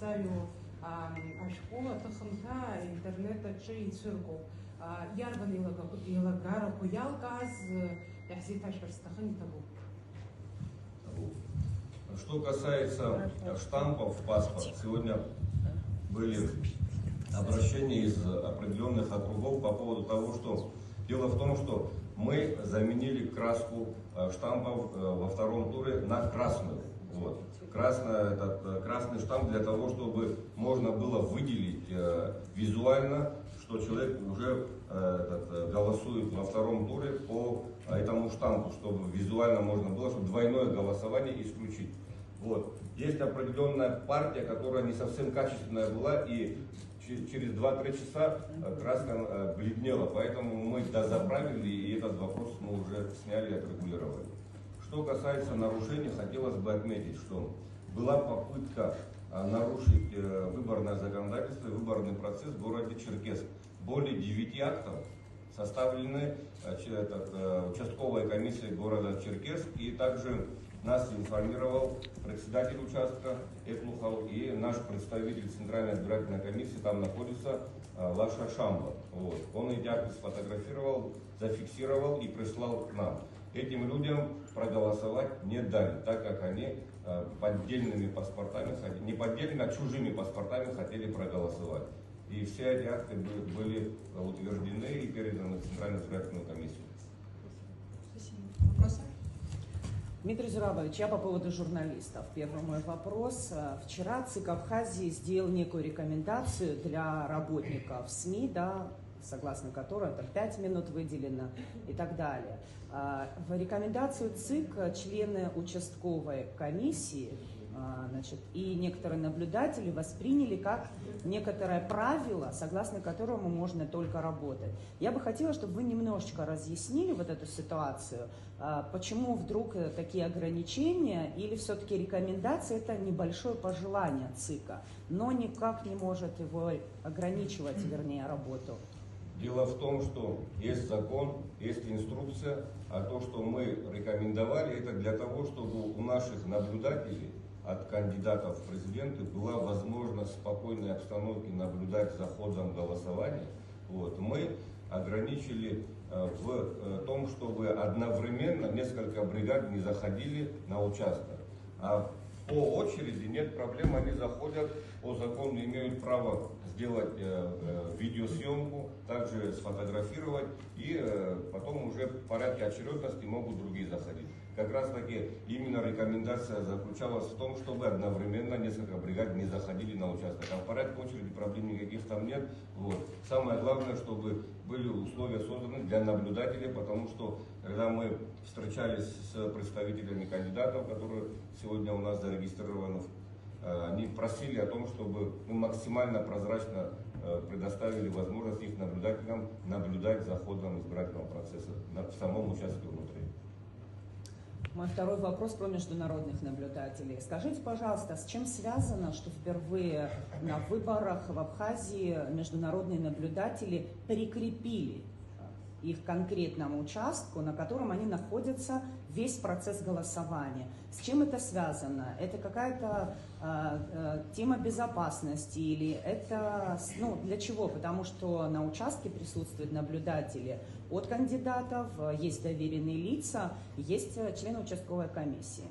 Азалю ашкола тахамта интернета чей цирку ярван илагара хуялказ яхзита шерстахани табу. Что касается штампов в паспорт, сегодня были обращения из определенных округов по поводу того, что дело в том, что мы заменили краску штампов во втором туре на красную. Вот. Красный штамп для того, чтобы можно было выделить визуально, что человек уже голосует во втором туре по этому штампу, чтобы визуально можно было, чтобы двойное голосование исключить. Вот. Есть определенная партия, которая не совсем качественная была, и через 2-3 часа красная бледнела, поэтому мы дозаправили, и этот вопрос мы уже сняли и отрегулировали. Что касается нарушений, хотелось бы отметить, что была попытка нарушить выборное законодательство и выборный процесс в городе Черкесск. Более 9 актов составлены участковой комиссией города Черкесск, и также нас информировал председатель участка Этлухов и наш представитель Центральной избирательной комиссии, там находится Лаша Шамба. Вот. Он эти акты сфотографировал, зафиксировал и прислал к нам. Этим людям проголосовать не дали, так как они поддельными паспортами, не поддельными, а чужими паспортами хотели проголосовать. И все эти акты были утверждены и переданы в Центральную избирательную комиссию. Спасибо. Вопросы? Дмитрий Зурабович, я по поводу журналистов. Первый мой вопрос. Вчера ЦИК Абхазии сделал некую рекомендацию для работников СМИ, да, согласно которой там 5 минут выделено и так далее. В рекомендацию ЦИК члены участковой комиссии, значит, и некоторые наблюдатели восприняли как некоторое правило, согласно которому можно только работать. Я бы хотела, чтобы вы немножечко разъяснили вот эту ситуацию, почему вдруг такие ограничения, или все-таки рекомендация — это небольшое пожелание ЦИКа, но никак не может его ограничивать, вернее, работу. Дело в том, что есть закон, есть инструкция, а то, что мы рекомендовали, это для того, чтобы у наших наблюдателей от кандидатов в президенты была возможность в спокойной обстановке наблюдать за ходом голосования. Вот. Мы ограничили в том, чтобы одновременно несколько бригад не заходили на участок. А по очереди нет проблем, они заходят, по закону имеют право сделать видеосъемку, также сфотографировать, и потом уже в порядке очередности могут другие заходить. Как раз таки именно рекомендация заключалась в том, чтобы одновременно несколько бригад не заходили на участок. А в порядке очереди проблем никаких там нет. Вот. Самое главное, чтобы были условия созданы для наблюдателей, потому что когда мы встречались с представителями кандидатов, которые сегодня у нас зарегистрированы, они просили о том, чтобы мы максимально прозрачно предоставили возможность их наблюдателям наблюдать за ходом избирательного процесса в самом участке внутри. Мой второй вопрос про международных наблюдателей. Скажите, пожалуйста, с чем связано, что впервые на выборах в Абхазии международные наблюдатели прикрепили их к конкретному участку, на котором они находятся весь процесс голосования? С чем это связано? Это какая-то тема безопасности или это, для чего? Потому что на участке присутствуют наблюдатели от кандидатов, есть доверенные лица, есть члены участковой комиссии.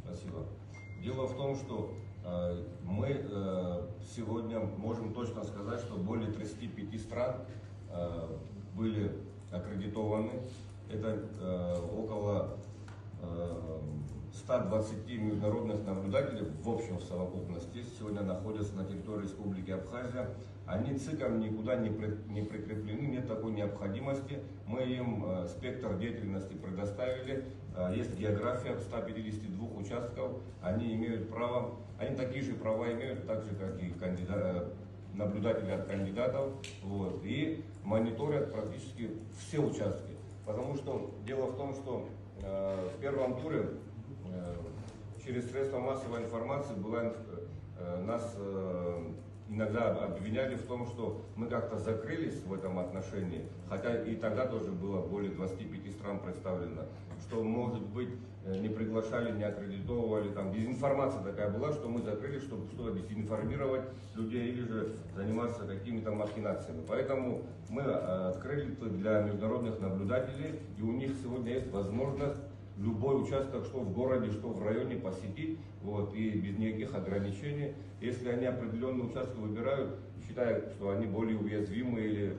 Спасибо. Дело в том, что мы сегодня можем точно сказать, что более 35 стран были аккредитованы. Это около 120 международных наблюдателей в общем в совокупности сегодня находятся на территории Республики Абхазия. Они ЦИКом никуда не прикреплены, нет такой необходимости. Мы им спектр деятельности предоставили. Есть география 152 участков. Они имеют право, они такие же права имеют, так же как и наблюдатели от кандидатов. Вот, и мониторят практически все участки. Потому что дело в том, что в первом туре через средства массовой информации нас иногда обвиняли в том, что мы как-то закрылись в этом отношении, хотя и тогда тоже было более 25 стран представлено, что, может быть, не приглашали, не аккредитовывали, там дезинформация такая была, что мы закрылись, чтобы что-то дезинформировать людей или же заниматься какими-то махинациями. Поэтому мы открыли для международных наблюдателей, и у них сегодня есть возможность любой участок, что в городе, что в районе, посетить, вот, и без никаких ограничений. Если они определенный участок выбирают, считая, что они более уязвимы или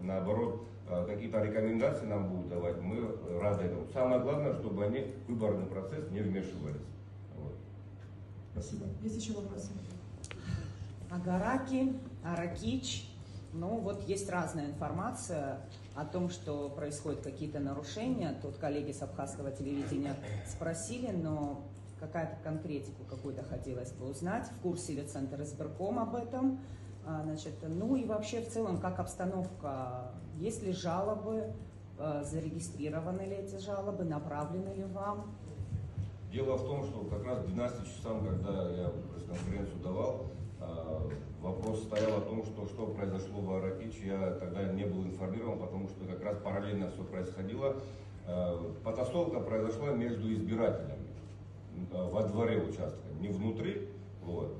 наоборот какие-то рекомендации нам будут давать, мы рады этому. Самое главное, чтобы они в выборный процесс не вмешивались. Вот. Спасибо. Есть еще вопросы? Агараки, Аракич. Ну вот есть разная информация о том, что происходят какие-то нарушения. Тут коллеги с абхазского телевидения спросили, но какая-то конкретику какую-то хотелось бы узнать. В курсе ли Центр избирком об этом? Значит, ну и вообще в целом, как обстановка? Есть ли жалобы? Зарегистрированы ли эти жалобы? Направлены ли вам? Дело в том, что как раз к 12 часам, когда я пресс-конференцию давал, вопрос стоял о том, что произошло в Аракиче. Я тогда не был информирован, потому что как раз параллельно все происходило. Потасовка произошла между избирателями во дворе участка, не внутри. Вот.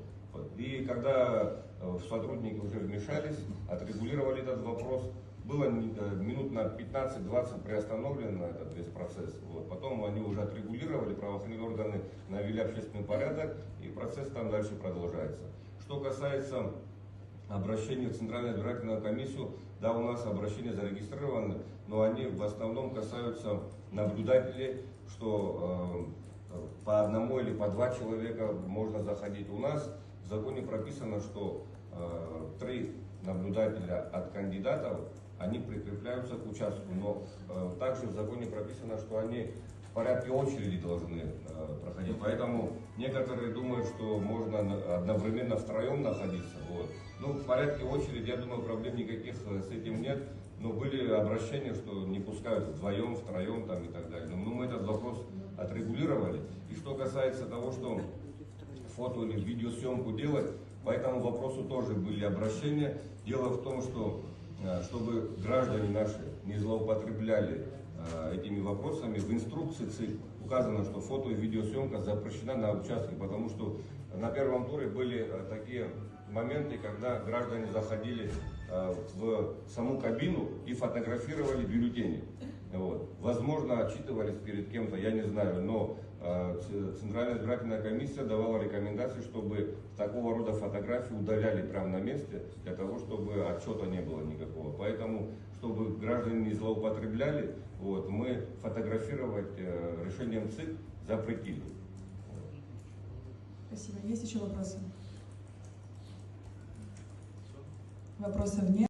И когда сотрудники уже вмешались, отрегулировали этот вопрос, было минут на 15-20 приостановлен этот весь процесс. Вот. Потом они уже отрегулировали, правоохранительные органы навели общественный порядок, и процесс там дальше продолжается. Что касается обращения в Центральную избирательную комиссию, да, у нас обращения зарегистрированы, но они в основном касаются наблюдателей, что по одному или по два человека можно заходить. У нас в законе прописано, что 3 наблюдателя от кандидатов, они прикрепляются к участку, но также в законе прописано, что они в порядке очереди должны проходить. Поэтому некоторые думают, что можно одновременно втроем находиться. Вот. Ну, в порядке очереди, я думаю, проблем никаких с этим нет. Но были обращения, что не пускают вдвоем, втроем там, и так далее. Но мы этот вопрос отрегулировали. И что касается того, что фото или видеосъемку делать, по этому вопросу тоже были обращения. Дело в том, что чтобы граждане наши не злоупотребляли этими вопросами, в инструкции ЦИК указано, что фото и видеосъемка запрещена на участке, потому что на первом туре были такие моменты, когда граждане заходили в саму кабину и фотографировали бюллетени. Вот. Возможно, отчитывались перед кем-то, я не знаю, но Центральная избирательная комиссия давала рекомендации, чтобы такого рода фотографии удаляли прямо на месте, для того, чтобы отчета не было никакого. Поэтому, чтобы граждане не злоупотребляли, вот, мы фотографировать решением ЦИК запретили. Спасибо. Есть еще вопросы? Вопросов нет.